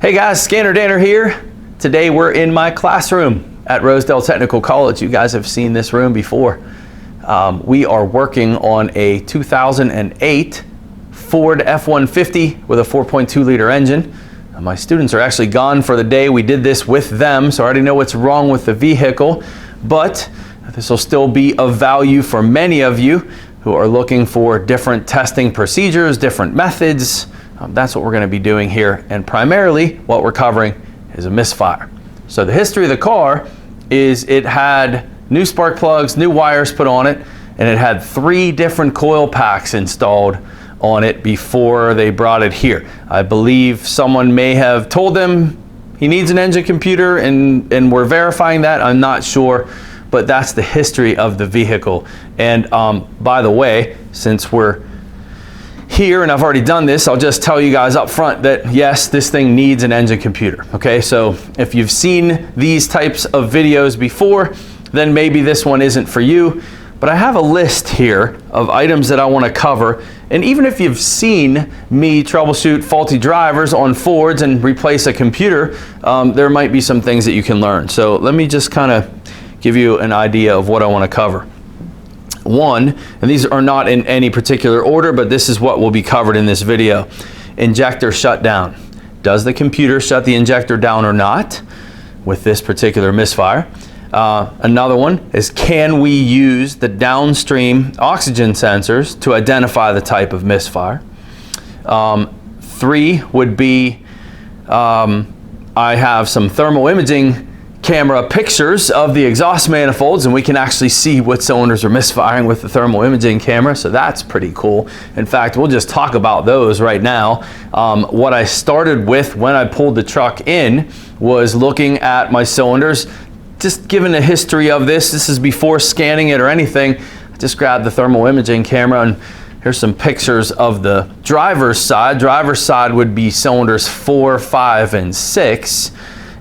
Hey guys, ScannerDanner here. Today we're in my classroom at Rosedale Technical College. You guys have seen this room before. We are working on a 2008 Ford F150 with a 4.2 liter engine. My students are actually gone for the day. We did this with them, so I already know what's wrong with the vehicle, but this will still be of value for many of you who are looking for different testing procedures, different methods. That's what we're going to be doing here, and primarily what we're covering is a misfire. So the history of the car is it had new spark plugs, new wires put on it, and it had 3 different coil packs installed on it before they brought it here. I believe someone may have told them he needs an engine computer, and we're verifying that. I'm not sure, but that's the history of the vehicle. And by the way, since we're here and I've already done this, I'll just tell you guys up front that yes, this thing needs an engine computer. Okay, so if you've seen these types of videos before, then maybe this one isn't for you. But I have a list here of items that I want to cover. And even if you've seen me troubleshoot faulty drivers on Fords and replace a computer, there might be some things that you can learn. So let me just kind of give you an idea of what I want to cover. One, and these are not in any particular order, but this is what will be covered in this video. Injector shutdown. Does the computer shut the injector down or not with this particular misfire? Another one is, can we use the downstream oxygen sensors to identify the type of misfire? 3 would be, I have some thermal imaging camera pictures of the exhaust manifolds, and we can actually see what cylinders are misfiring with the thermal imaging camera, so that's pretty cool. In fact, we'll just talk about those right now. What I started with when I pulled the truck in was looking at my cylinders. Just given the history of this is before scanning it or anything. I just grabbed the thermal imaging camera, and here's some pictures of the driver's side. Driver's side would be cylinders 4, 5, and 6.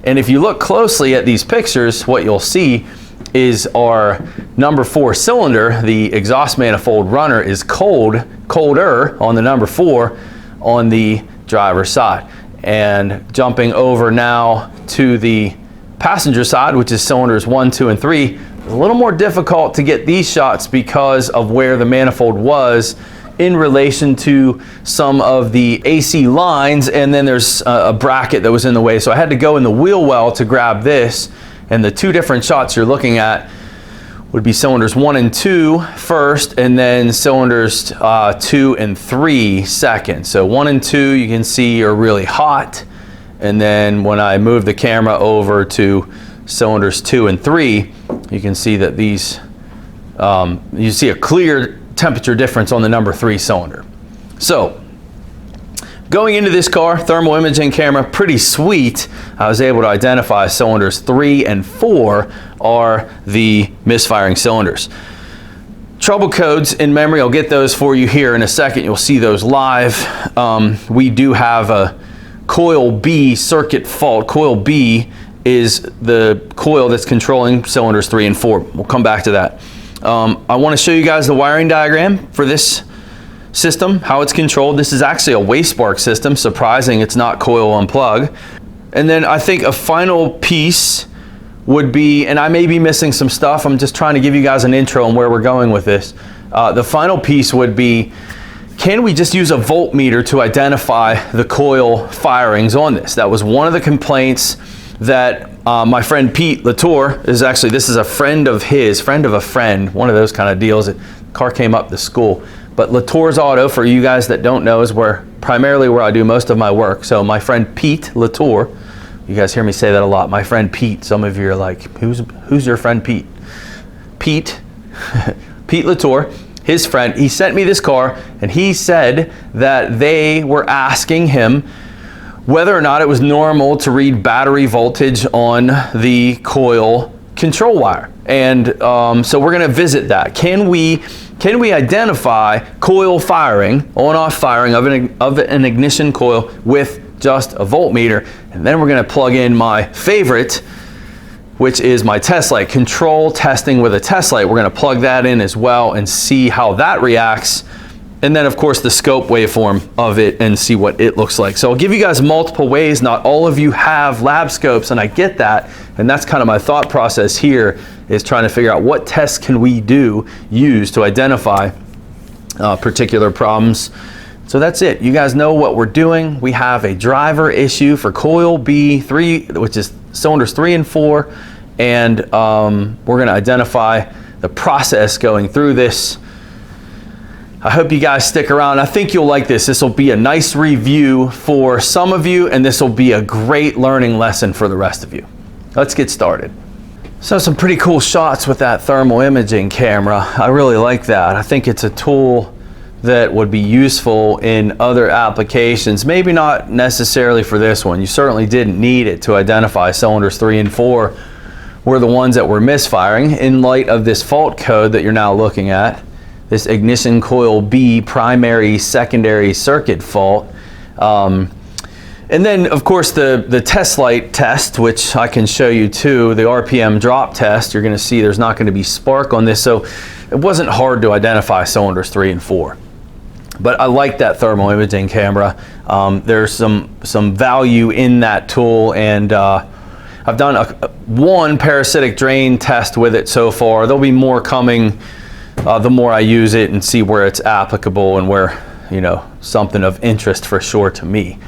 And if you look closely at these pictures, what you'll see is our number 4 cylinder, the exhaust manifold runner, is colder on the number 4 on the driver's side. And jumping over now to the passenger side, which is cylinders 1, 2, and 3, it's a little more difficult to get these shots because of where the manifold was in relation to some of the AC lines, and then there's a bracket that was in the way. So I had to go in the wheel well to grab this, and the 2 different shots you're looking at would be cylinders 1 and 2 first, and then cylinders 2 and 3 second. So 1 and 2 you can see are really hot, and then when I move the camera over to cylinders 2 and 3, you can see that these, you see a clear temperature difference on the number 3 cylinder. So going into this car, thermal imaging camera, pretty sweet. I was able to identify cylinders 3 and 4 are the misfiring cylinders. Trouble codes in memory, I'll get those for you here in a second. You'll see those live. We do have a coil B circuit fault. Coil B is the coil that's controlling cylinders 3 and 4. We'll come back to that. I want to show you guys the wiring diagram for this system, how it's controlled. This is actually a waste spark system. Surprising it's not coil unplug. And then I think a final piece would be, and I may be missing some stuff, I'm just trying to give you guys an intro on where we're going with this. The final piece would be, can we just use a voltmeter to identify the coil firings on this? That was one of the complaints that my friend Pete Latour is actually, this is a friend of his, friend of a friend, one of those kind of deals. The car came up to school. But Latour's Auto, for you guys that don't know, is primarily where I do most of my work. So my friend Pete Latour, you guys hear me say that a lot, my friend Pete. Some of you are like, who's your friend Pete? Pete Latour, his friend, he sent me this car, and he said that they were asking him whether or not it was normal to read battery voltage on the coil control wire. And so we're going to visit that. Can we identify coil firing, on-off firing of an ignition coil with just a voltmeter? And then we're going to plug in my favorite, which is my test light, control testing with a test light. We're going to plug that in as well and see how that reacts. and then of course the scope waveform of it and see what it looks like. So I'll give you guys multiple ways. Not all of you have lab scopes, and I get that, and that's kind of my thought process here, is trying to figure out what tests can we use to identify particular problems. So that's it. You guys know what we're doing. We have a driver issue for coil B3, which is cylinders 3 and 4, and we're going to identify the process going through this. I hope you guys stick around. I think you'll like this. This will be a nice review for some of you, and this will be a great learning lesson for the rest of you. Let's get started. So some pretty cool shots with that thermal imaging camera. I really like that. I think it's a tool that would be useful in other applications. Maybe not necessarily for this one. You certainly didn't need it to identify cylinders 3 and 4 were the ones that were misfiring in light of this fault code that you're now looking at. This ignition coil B primary secondary circuit fault. And then of course the test light test, which I can show you too, the RPM drop test. You're going to see there's not going to be spark on this, so it wasn't hard to identify cylinders 3 and 4. But I like that thermal imaging camera. There's some value in that tool, and I've done one parasitic drain test with it so far. There'll be more coming the more I use it and see where it's applicable and where, you know, something of interest for sure to me.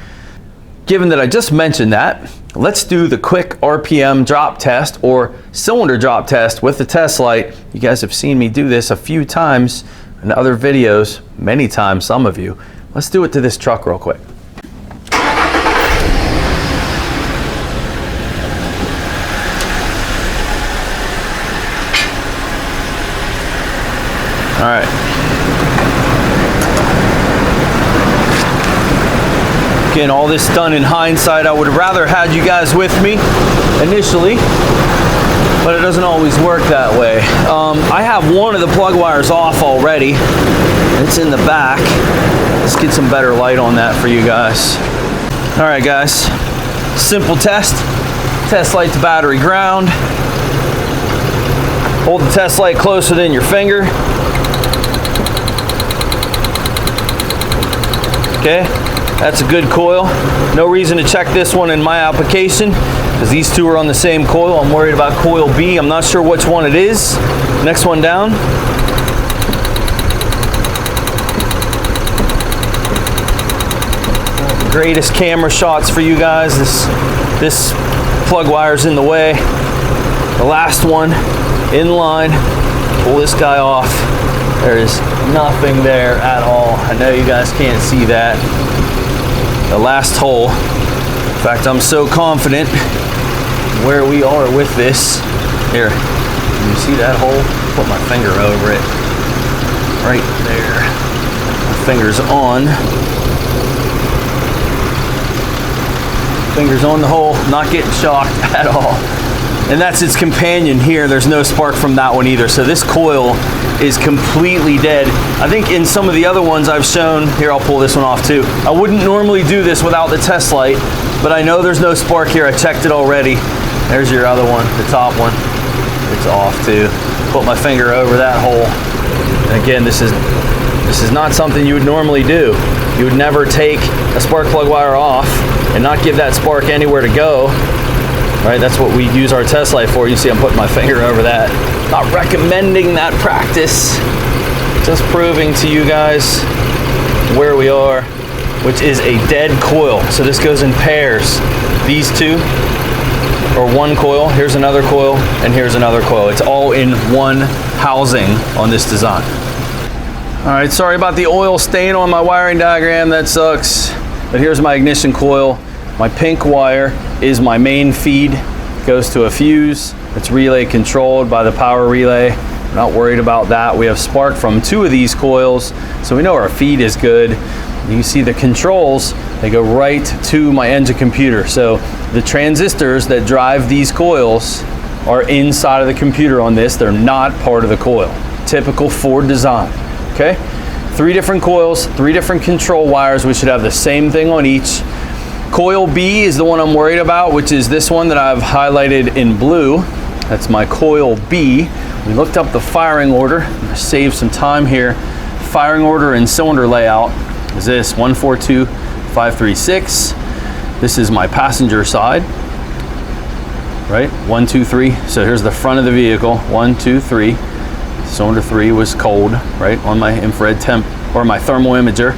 Given that I just mentioned that, let's do the quick RPM drop test or cylinder drop test with the test light. You guys have seen me do this a few times in other videos, many times, some of you. Let's do it to this truck real quick. All right. Again, all this done in hindsight. I would have rather had you guys with me initially, but it doesn't always work that way. I have one of the plug wires off already. It's in the back. Let's get some better light on that for you guys. All right, guys. Simple test. Test light to battery ground. Hold the test light closer than your finger. Okay, that's a good coil. No reason to check this one in my application because these two are on the same coil. I'm worried about coil B. I'm not sure which one it is. Next one down. Greatest camera shots for you guys. This plug wire's in the way. The last one in line. Pull this guy off. There is nothing there at all. I know you guys can't see that. The last hole. In fact, I'm so confident where we are with this. Here, can you see that hole? Put my finger over it. Right there. My finger's on. Fingers on the hole, not getting shocked at all. And that's its companion here. There's no spark from that one either. So this coil is completely dead. I think in some of the other ones I've shown, here I'll pull this one off too. I wouldn't normally do this without the test light, but I know there's no spark here. I checked it already. There's your other one, the top one. It's off too. Put my finger over that hole. And again, this is not something you would normally do. You would never take a spark plug wire off and not give that spark anywhere to go. Right, that's what we use our test light for. You see I'm putting my finger over that. Not recommending that practice. Just proving to you guys where we are, which is a dead coil. So this goes in pairs. These two are one coil. Here's another coil, and here's another coil. It's all in one housing on this design. All right, sorry about the oil stain on my wiring diagram. That sucks. But here's my ignition coil. My pink wire is my main feed. It goes to a fuse. It's relay controlled by the power relay. We're not worried about that. We have spark from two of these coils, so we know our feed is good. You can see the controls, they go right to my engine computer. So the transistors that drive these coils are inside of the computer on this. They're not part of the coil. Typical Ford design, okay? 3 different coils, 3 different control wires. We should have the same thing on each. Coil B is the one I'm worried about, which is this one that I've highlighted in blue. That's my coil B. We looked up the firing order. I'm gonna save some time here. firing order and cylinder layout is this: 142536. This is my passenger side, right? 1, 2, 3. So here's the front of the vehicle. 1, 2, 3. Cylinder 3 was cold, right, on my infrared temp or my thermal imager.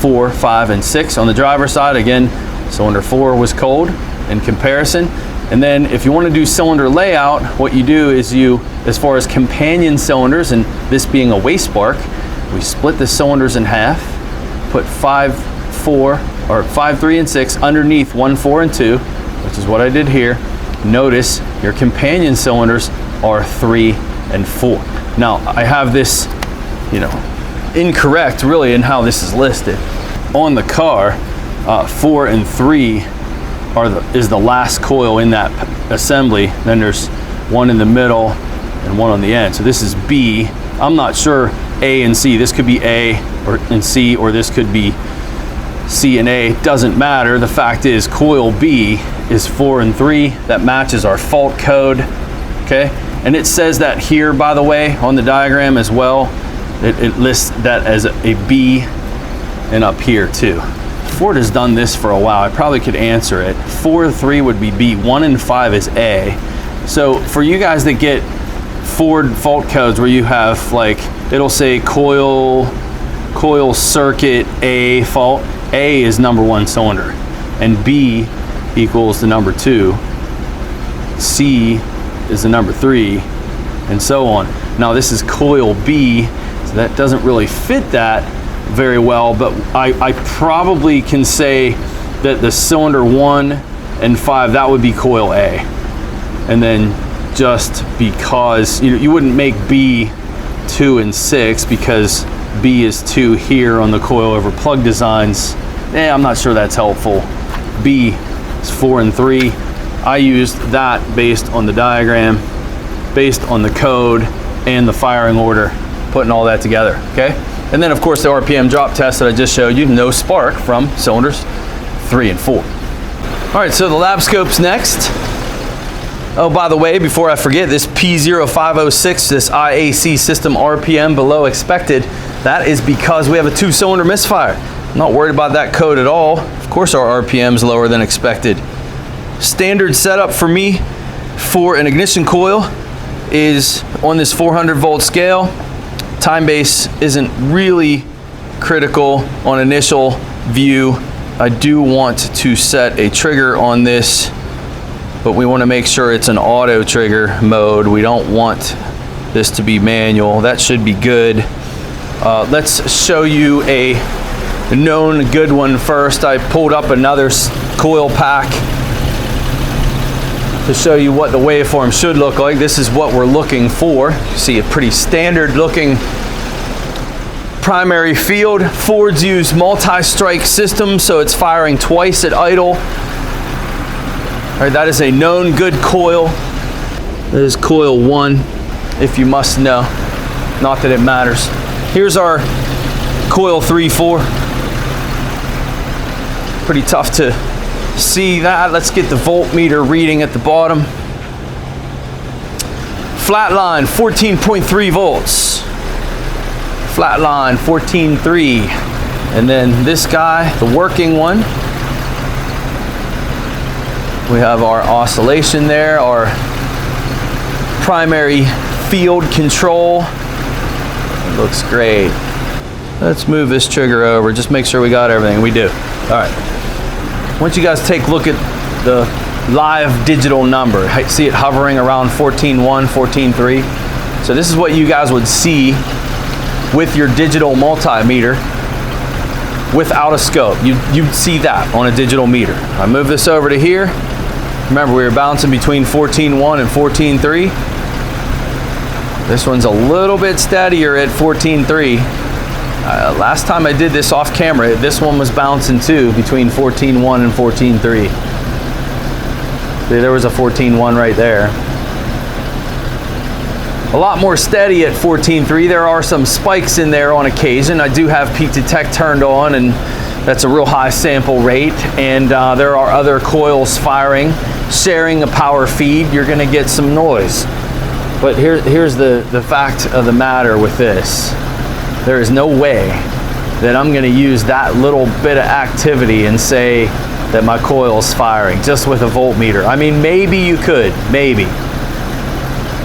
4, 5, and 6 on the driver's side. Again, cylinder 4 was cold in comparison. And then if you want to do cylinder layout, what you do is you, as far as companion cylinders, and this being a waste spark, we split the cylinders in half, put 5, 4, or 5, 3, and 6 underneath 1, 4, and 2, which is what I did here. Notice your companion cylinders are 3 and 4. Now I have this, incorrect really in how this is listed. On the car, 4 and 3 is the last coil in that assembly. Then there's one in the middle and one on the end. So this is B. I'm not sure A and C. This could be A and C, or this could be C and A. Doesn't matter. The fact is coil B is 4 and 3. That matches our fault code. Okay, and it says that here, by the way, on the diagram as well. It lists that as a B, and up here too. Ford has done this for a while. I probably could answer it. 4, 3 would be B. 1 and 5 is A. So for you guys that get Ford fault codes where you have, like, it'll say coil circuit A fault. A is number 1 cylinder, and B equals the number 2. C is the number 3, and so on. Now this is coil B, so that doesn't really fit that very well, but I probably can say that the cylinder 1 and 5, that would be coil A. And then just because, you wouldn't make B 2 and 6 because B is 2 here on the coil over plug designs. I'm not sure that's helpful. B is 4 and 3. I used that based on the diagram, based on the code and the firing order, putting all that together, okay? And then of course the RPM drop test that I just showed you, no spark from cylinders 3 and 4. All right, so the lab scope's next. Oh, by the way, before I forget, this P0506, this IAC System RPM below expected, that is because we have a 2-cylinder misfire. I'm not worried about that code at all. Of course our RPM is lower than expected. Standard setup for me for an ignition coil is on this 400 volt scale. Time base isn't really critical on initial view. I do want to set a trigger on this, but we want to make sure it's an auto trigger mode. We don't want this to be manual. That should be good. Let's show you a known good one first. I pulled up another coil pack to show you what the waveform should look like. This is what we're looking for. You see a pretty standard looking primary field. Fords use multi-strike system, so it's firing twice at idle. All right, that is a known good coil. That is coil 1, if you must know. Not that it matters. Here's our coil 3-4. Pretty tough to see that. Let's get the voltmeter reading at the bottom. Flat line 14.3 volts. Flat line 14.3. And then this guy, the working one, we have our oscillation there, our primary field control. It looks great. Let's move this trigger over. Just make sure we got everything. We do. All right. I want you guys to take a look at the live digital number. See it hovering around 14.1, 14.3. So this is what you guys would see with your digital multimeter without a scope. You'd see that on a digital meter. I move this over to here. Remember, we were bouncing between 14.1 and 14.3. This one's a little bit steadier at 14.3. Last time I did this off camera, this one was bouncing too between 14.1 and 14.3. See, there was a 14.1 right there. A lot more steady at 14.3. There are some spikes in there on occasion. I do have peak detect turned on, and that's a real high sample rate. And there are other coils firing, sharing a power feed. You're going to get some noise. But here's the fact of the matter with this. There is no way that I'm going to use that little bit of activity and say that my coil's firing just with a voltmeter. I mean, maybe you could, maybe.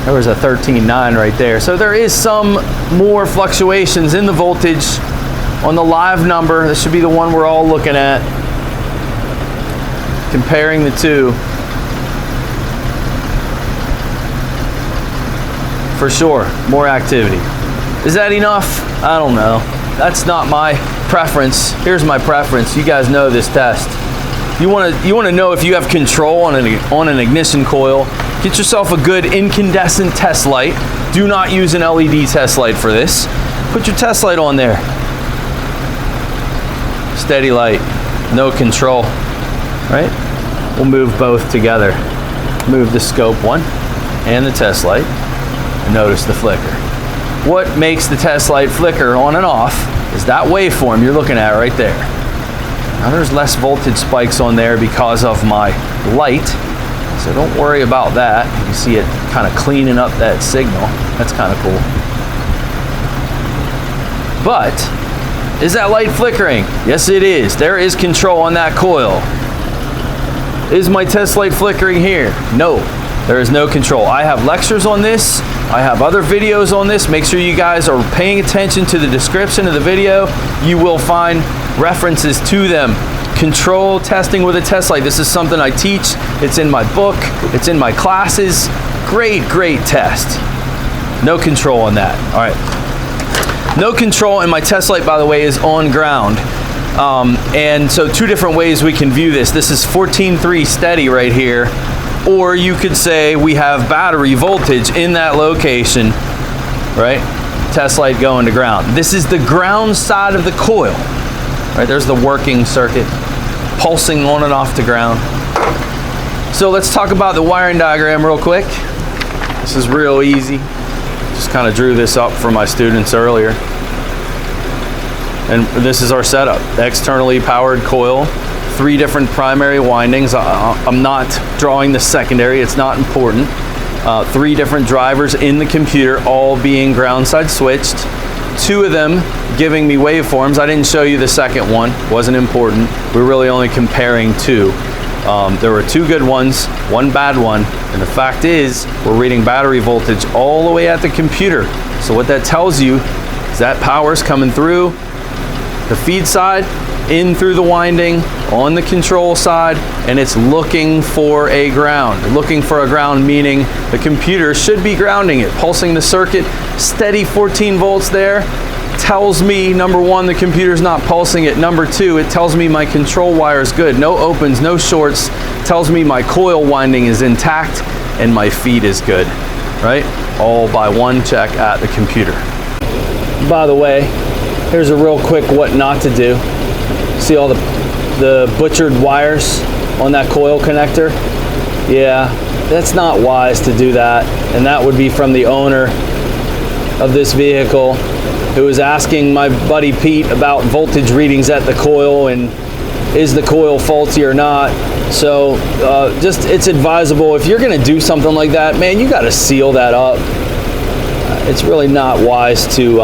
There was a 13.9 right there. So there is some more fluctuations in the voltage on the live number. This should be the one we're all looking at. Comparing the two. For sure, more activity. Is that enough? I don't know. That's not my preference. Here's my preference. You guys know this test. You want to know if you have control on an ignition coil. Get yourself a good incandescent test light. Do not use an LED test light for this. Put your test light on there. Steady light, no control, right? We'll move both together. Move the scope one and the test light. And notice the flicker. What makes the test light flicker on and off is that waveform you're looking at right there. Now there's less voltage spikes on there because of my light, so don't worry about that. You see it kind of cleaning up that signal. That's kind of cool. But is that light flickering? Yes, it is. There is control on that coil. Is my test light flickering here? No, there is no control. I have lectures on this. I have other videos on this. Make sure you guys are paying attention to the description of the video. You will find references to them. Control testing with a test light. This is something I teach. It's in my book. It's in my classes. Great test. No control on that. All right. No control, and my test light, by the way, is on ground. And so two different ways we can view this. This is 14.3 steady right here. Or you could say we have battery voltage in that location, right? Test light going to ground. This is the ground side of the coil, right? There's the working circuit, pulsing on and off to ground. So let's talk about the wiring diagram real quick. This is real easy. Just kind of drew this up for my students earlier. And this is our setup. Externally powered coil. 3 different primary windings. I'm not drawing the secondary, it's not important. 3 different drivers in the computer, all being ground side switched. 2 of them giving me waveforms. I didn't show you the second one, wasn't important. We're really only comparing 2. There were 2 good ones, 1 bad one, and the fact is we're reading battery voltage all the way at the computer. So what that tells you is that power's coming through the feed side, in through the winding, on the control side, and it's looking for a ground. Looking for a ground meaning the computer should be grounding it, pulsing the circuit, steady 14 volts there. Tells me, number 1, the computer's not pulsing it. Number 2, it tells me my control wire is good. No opens, no shorts. Tells me my coil winding is intact and my feed is good, right? All by 1 check at the computer. By the way, here's a real quick what not to do. See all the butchered wires on that coil connector? Yeah, that's not wise to do that. And that would be from the owner of this vehicle, who was asking my buddy Pete about voltage readings at the coil and is the coil faulty or not. So just it's advisable, if you're gonna do something like that, man, you gotta seal that up. It's really not wise to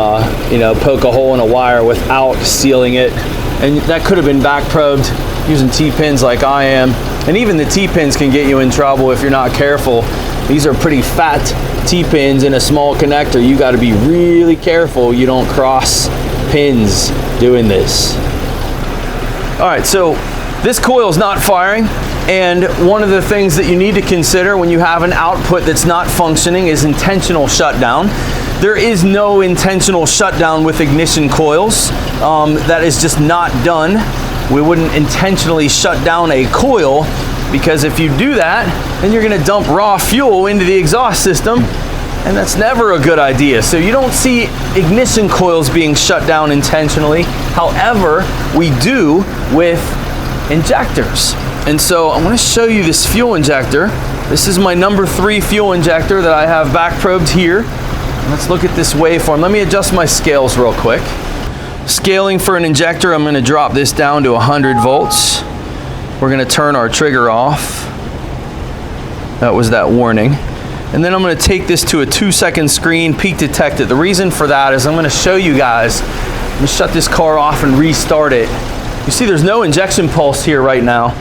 poke a hole in a wire without sealing it. And that could have been back probed using T-pins like I am. And even the T-pins can get you in trouble if you're not careful. These are pretty fat T-pins in a small connector. You got to be really careful you don't cross pins doing this. All right, so this coil is not firing. And one of the things that you need to consider when you have an output that's not functioning is intentional shutdown. There is no intentional shutdown with ignition coils. That is just not done. We wouldn't intentionally shut down a coil, because if you do that, then you're gonna dump raw fuel into the exhaust system, and that's never a good idea. So you don't see ignition coils being shut down intentionally. However, we do with injectors. And so I'm gonna show you this fuel injector. This is my number 3 fuel injector that I have back probed here. Let's look at this waveform. Let me adjust my scales real quick. Scaling for an injector, I'm gonna drop this down to 100 volts. We're gonna turn our trigger off. That was that warning. And then I'm going to take this to a 2-second screen, peak detect it. The reason for that is I'm going to show you guys. I'm going to shut this car off and restart it. You see there's no injection pulse here right now.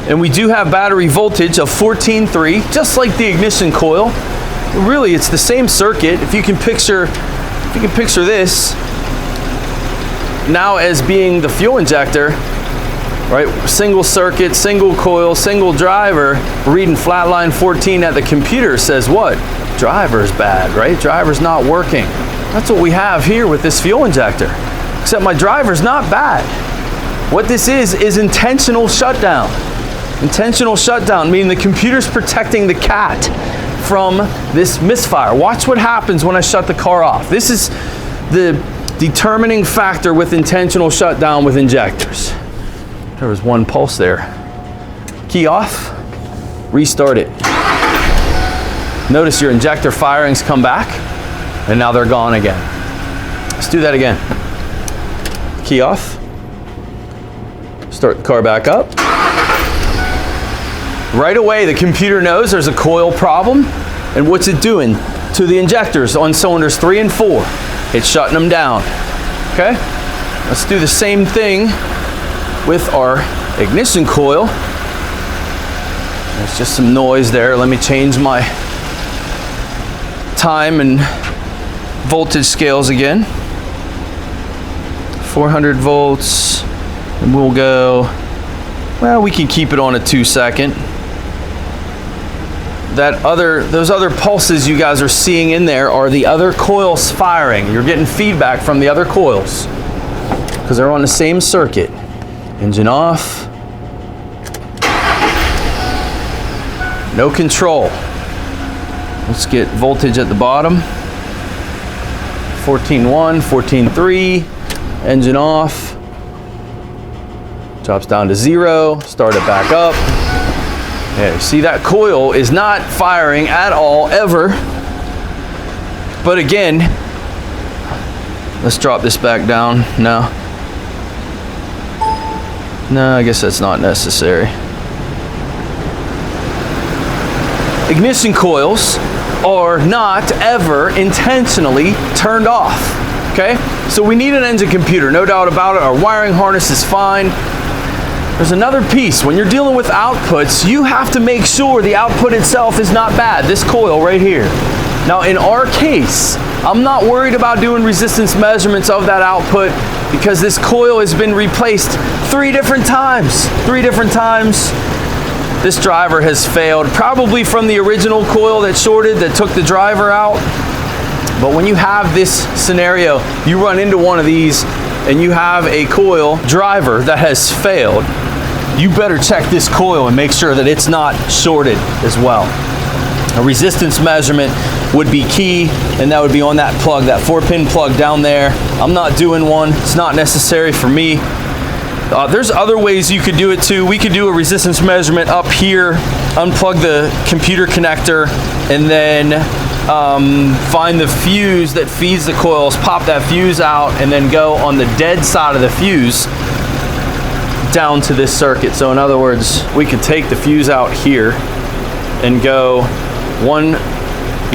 And we do have battery voltage of 14.3, just like the ignition coil. Really, it's the same circuit. If you can picture this now as being the fuel injector, right? Single circuit, single coil, single driver. We're reading flatline 14 at the computer says what? Driver's bad, right? Driver's not working. That's what we have here with this fuel injector. Except my driver's not bad. What this is intentional shutdown. Intentional shutdown, meaning the computer's protecting the cat from this misfire. Watch what happens when I shut the car off. This is the determining factor with intentional shutdown with injectors. There was one pulse there. Key off, restart it. Notice your injector firings come back, and now they're gone again. Let's do that again. Key off, start the car back up. Right away, the computer knows there's a coil problem, and what's it doing to the injectors on cylinders 3 and 4? It's shutting them down. Okay? Let's do the same thing with our ignition coil. There's just some noise there. Let me change my time and voltage scales again. 400 volts, and we'll go, well, we can keep it on a 2-second. Those other pulses you guys are seeing in there are the other coils firing. You're getting feedback from the other coils because they're on the same circuit. Engine off. No control. Let's get voltage at the bottom. 14.1, 14.3. Engine off. Drops down to 0. Start it back up. Okay, see that coil is not firing at all, ever. But again, let's drop this back down. No, I guess that's not necessary. Ignition coils are not ever intentionally turned off. Okay, so we need an engine computer, no doubt about it. Our wiring harness is fine. There's another piece. When you're dealing with outputs, you have to make sure the output itself is not bad. This coil right here. Now in our case, I'm not worried about doing resistance measurements of that output because this coil has been replaced 3 different times. 3 different times. This driver has failed, probably from the original coil that shorted, that took the driver out. But when you have this scenario, you run into one of these and you have a coil driver that has failed, you better check this coil and make sure that it's not shorted as well. A resistance measurement would be key, and that would be on that plug, that 4-pin plug down there. I'm not doing one. It's not necessary for me. There's other ways you could do it too. We could do a resistance measurement up here, unplug the computer connector, and then find the fuse that feeds the coils, pop that fuse out, and then go on the dead side of the fuse down to this circuit. So in other words, we could take the fuse out here and go 1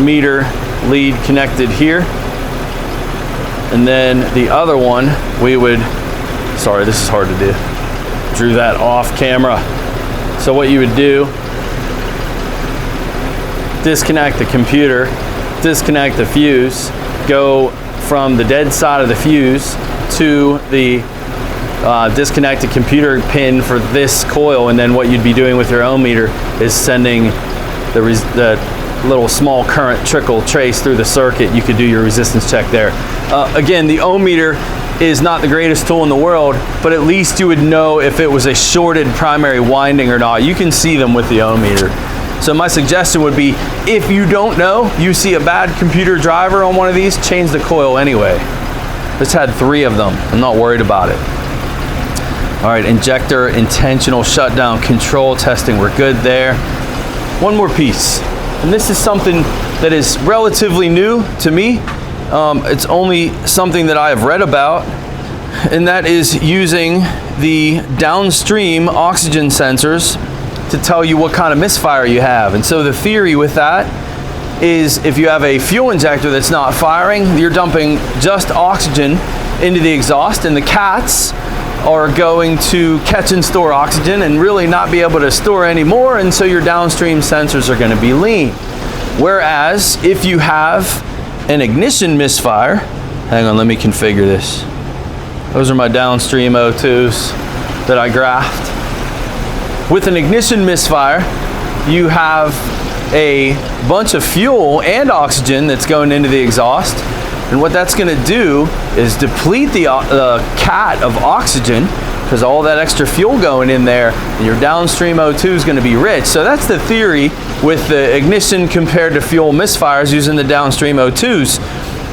meter lead connected here, and then the other one we would, sorry, this is hard to do, drew that off camera. So what you would do, disconnect the computer, disconnect the fuse, go from the dead side of the fuse to the disconnected computer pin for this coil, and then what you'd be doing with your ohm meter is sending the little small current trickle trace through the circuit. You could do your resistance check there. Again, the ohm meter is not the greatest tool in the world, but at least you would know if it was a shorted primary winding or not. You can see them with the ohm meter. So my suggestion would be, if you don't know, you see a bad computer driver on one of these, change the coil anyway. This had 3 of them. I'm not worried about it. All right, injector intentional shutdown control testing. We're good there. One more piece, and this is something that is relatively new to me. It's only something that I have read about, and that is using the downstream oxygen sensors to tell you what kind of misfire you have. And so the theory with that is if you have a fuel injector that's not firing, you're dumping just oxygen into the exhaust, and the cats are going to catch and store oxygen and really not be able to store any more, and so your downstream sensors are going to be lean. Whereas if you have an ignition misfire, hang on, let me configure this. Those are my downstream O2s that I graphed. With an ignition misfire, you have a bunch of fuel and oxygen that's going into the exhaust, and what that's going to do is deplete the cat of oxygen, because all that extra fuel going in there, and your downstream O2 is going to be rich. So that's the theory with the ignition compared to fuel misfires using the downstream O2s.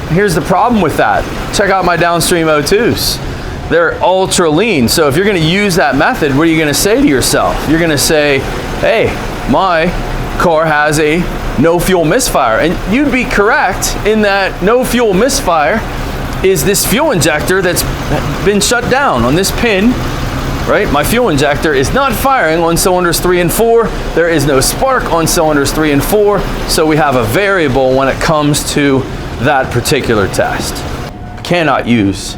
Here's the problem with that. Check out my downstream O2s. They're ultra lean. So if you're going to use that method, what are you going to say to yourself? You're going to say, hey, my car has a no fuel misfire. And you'd be correct in that no fuel misfire is this fuel injector that's been shut down on this pin, right? My fuel injector is not firing on cylinders 3 and 4. There is no spark on cylinders 3 and 4. So we have a variable when it comes to that particular test. Cannot use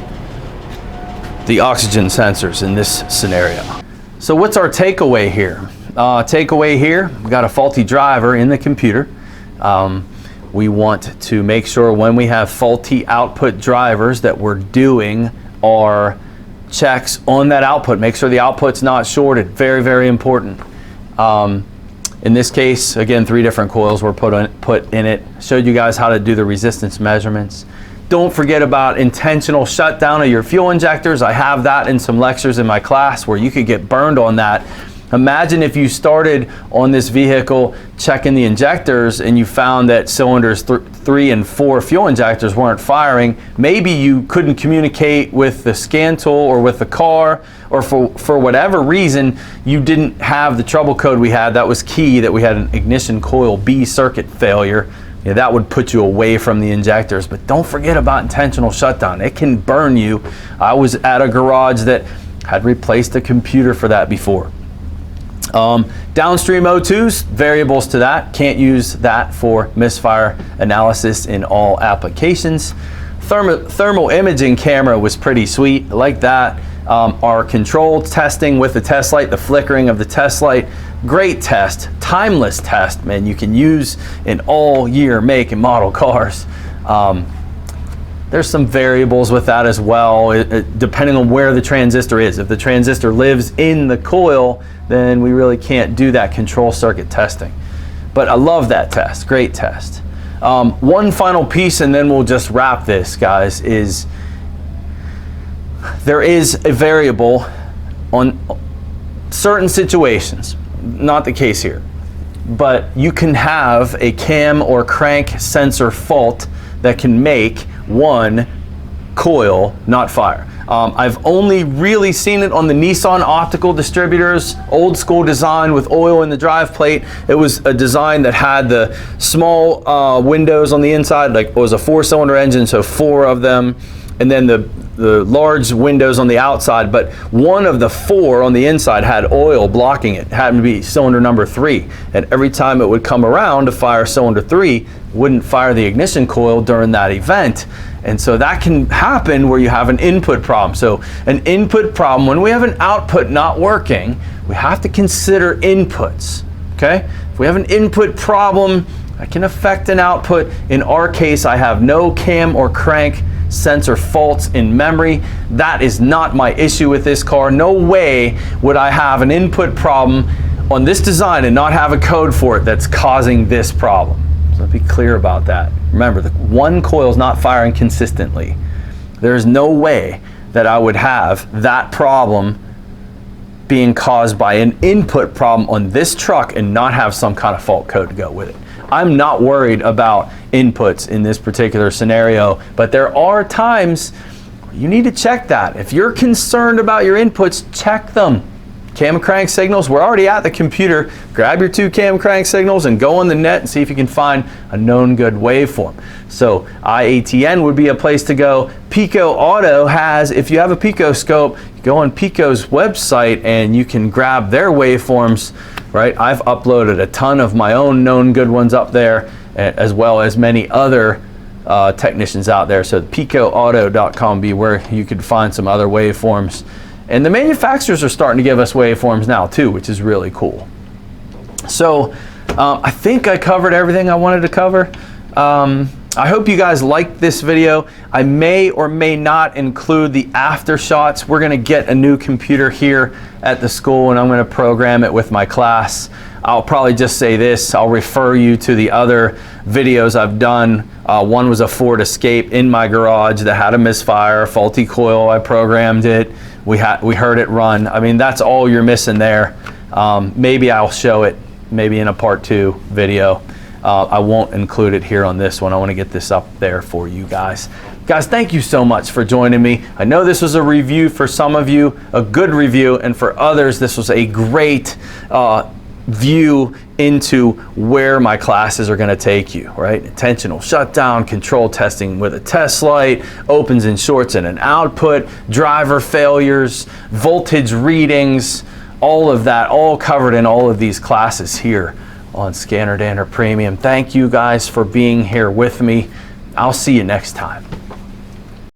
the oxygen sensors in this scenario. So what's our takeaway here? Takeaway here, we got a faulty driver in the computer. We want to make sure when we have faulty output drivers that we're doing our checks on that output. Make sure the output's not shorted. Very, very important. In this case, again, 3 different coils were put in it. Showed you guys how to do the resistance measurements. Don't forget about intentional shutdown of your fuel injectors. I have that in some lectures in my class where you could get burned on that. Imagine if you started on this vehicle checking the injectors and you found that cylinders 3 and 4 fuel injectors weren't firing. Maybe you couldn't communicate with the scan tool or with the car, or for whatever reason you didn't have the trouble code we had. That was key, that we had an ignition coil B circuit failure. Yeah, that would put you away from the injectors. But don't forget about intentional shutdown. It can burn you. I was at a garage that had replaced a computer for that before. Downstream O2s, variables to that. Can't use that for misfire analysis in all applications. Thermal imaging camera was pretty sweet. I like that. Our control testing with the test light, the flickering of the test light, great test, timeless test, man, you can use in all year make and model cars. There's some variables with that as well, depending on where the transistor is. If the transistor lives in the coil, then we really can't do that control circuit testing. But I love that test, great test. One final piece, and then we'll just wrap this, guys, is there is a variable on certain situations, not the case here, but you can have a cam or crank sensor fault that can make one coil not fire. I've only really seen it on the Nissan optical distributors, old school design with oil in the drive plate. It was a design that had the small windows on the inside, like it was a 4-cylinder engine, so 4 of them, and then the large windows on the outside, but one of the 4 on the inside had oil blocking it. It happened to be cylinder number 3, and every time it would come around to fire cylinder 3, wouldn't fire the ignition coil during that event. And so that can happen where you have an input problem. So an input problem, when we have an output not working, we have to consider inputs, okay? If we have an input problem, that can affect an output. In our case, I have no cam or crank sensor faults in memory. That is not my issue with this car. No way would I have an input problem on this design and not have a code for it that's causing this problem. So let's be clear about that. Remember, the one coil is not firing consistently. There is no way that I would have that problem being caused by an input problem on this truck and not have some kind of fault code to go with it. I'm not worried about inputs in this particular scenario, but there are times you need to check that. If you're concerned about your inputs, check them. cam and crank signals. We're already at the computer. Grab your 2 cam and crank signals and go on the net and see if you can find a known good waveform. So IATN would be a place to go. Pico Auto has, if you have a Pico scope, you go on Pico's website and you can grab their waveforms, right? I've uploaded a ton of my own known good ones up there, as well as many other technicians out there. So picoauto.com be where you could find some other waveforms. And the manufacturers are starting to give us waveforms now too, which is really cool. So I think I covered everything I wanted to cover. I hope you guys liked this video. I may or may not include the after shots. We're gonna get a new computer here at the school and I'm gonna program it with my class. I'll probably just say this, I'll refer you to the other videos I've done. One was a Ford Escape in my garage that had a misfire, faulty coil, I programmed it. We heard it run. I mean, that's all you're missing there. Maybe I'll show it maybe in a part 2 video. I won't include it here on this one. I want to get this up there for you guys. Guys, thank you so much for joining me. I know this was a review for some of you, a good review, and for others, this was a great view into where my classes are going to take you, right? Intentional shutdown, control testing with a test light, opens and shorts and an output, driver failures, voltage readings, all of that, all covered in all of these classes here on ScannerDanner Premium. Thank you guys for being here with me. I'll see you next time.